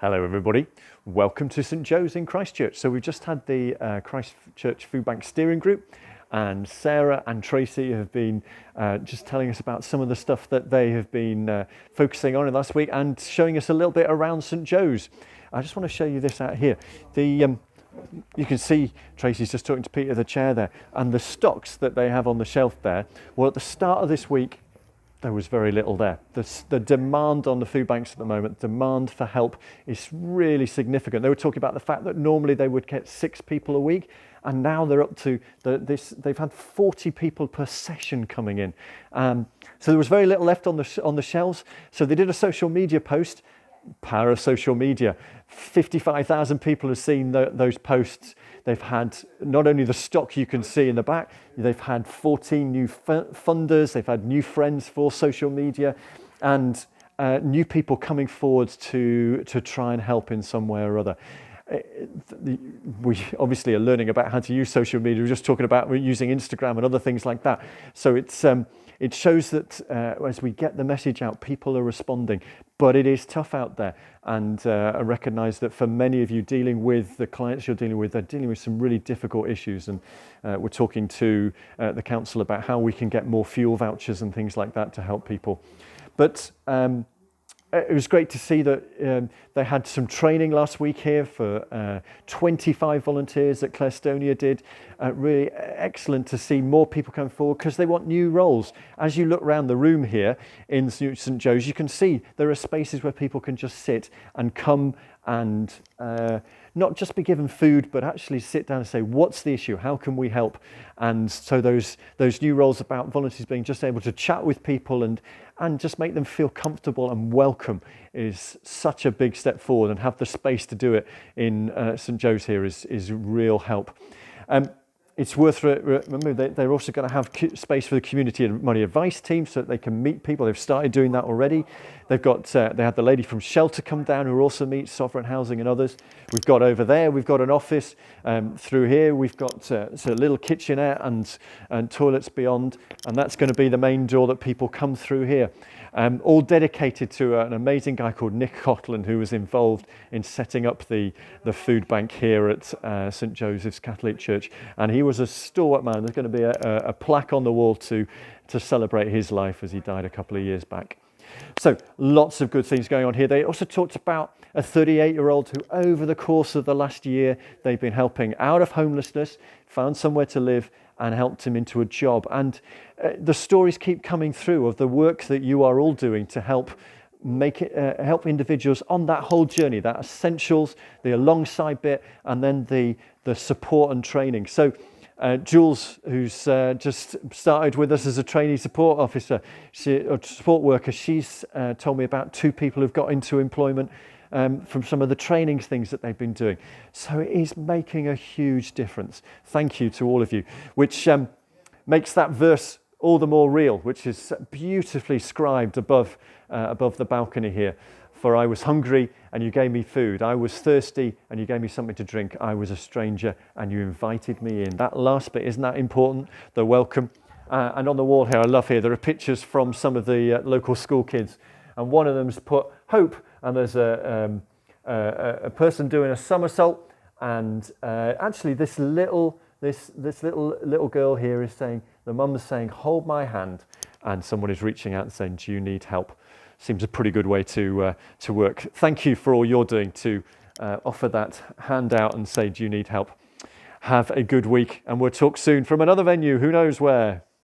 Hello everybody, welcome to St Joe's in Christchurch. So we've just had the Christchurch Food Bank Steering Group, and Sarah and Tracy have been just telling us about some of the stuff that they have been focusing on in last week and showing us a little bit around St Joe's. I just want to show you this out here. You can see Tracy's just talking to Peter, the chair there, and the stocks that they have on the shelf there. Well, at the start of this week, there was very little there. The demand on the food banks at the moment, demand for help is really significant. They were talking about the fact that normally they would get 6 people a week, and now they're up to they've had 40 people per session coming in. So there was very little left on the shelves. So they did a social media post. Power of social media. 55,000 people have seen those posts. They've had not only the stock you can see in the back, they've had 14 new funders, they've had new friends for social media, and new people coming forward to try and help in some way or other. We obviously are learning about how to use social media. We're just talking about using Instagram and other things like that. So it shows that as we get the message out, people are responding. But it is tough out there. And I recognise that for many of you dealing with the clients you're dealing with, they're dealing with some really difficult issues. And we're talking to the council about how we can get more fuel vouchers and things like that to help people. But it was great to see that they had some training last week here for 25 volunteers that Clarestonia did. Really excellent to see more people come forward because they want new roles. As you look around the room here in St Joe's, you can see there are spaces where people can just sit and come and not just be given food, but actually sit down and say, what's the issue? How can we help? And so those new roles about volunteers being just able to chat with people and just make them feel comfortable and welcome is such a big step forward, and have the space to do it in St Joe's here is real help. It's worth remembering they're also going to have space for the community and money advice team so that they can meet people. They've started doing that already. They've got they had the lady from Shelter come down who also meets Sovereign Housing and others. We've got over there, we've got an office through here. We've got a little kitchenette and toilets beyond, and that's going to be the main door that people come through here. All dedicated to an amazing guy called Nick Cotland, who was involved in setting up the food bank here at St Joseph's Catholic Church, and he was a stalwart man. There's going to be a plaque on the wall to celebrate his life as he died a couple of years back. So lots of good things going on here. They also talked about a 38-year-old who over the course of the last year they've been helping out of homelessness, found somewhere to live and helped him into a job. And the stories keep coming through of the work that you are all doing to help help individuals on that whole journey, that essentials, the alongside bit, and then the support and training. So Jules, who's just started with us as a trainee support officer, support worker, she's told me about 2 people who've got into employment from some of the training things that they've been doing. So it is making a huge difference. Thank you to all of you, which makes that verse all the more real, which is beautifully scribed above the balcony here. For I was hungry and you gave me food. I was thirsty and you gave me something to drink. I was a stranger and you invited me in. That last bit, isn't that important? The welcome. And on the wall here, I love here, there are pictures from some of the local school kids. And one of them's put hope, and there's a person doing a somersault. And actually this little girl here is saying, the mum's saying, hold my hand. And someone is reaching out and saying, do you need help? Seems a pretty good way to work. Thank you for all you're doing to offer that hand out and say, do you need help? Have a good week, and we'll talk soon from another venue, who knows where.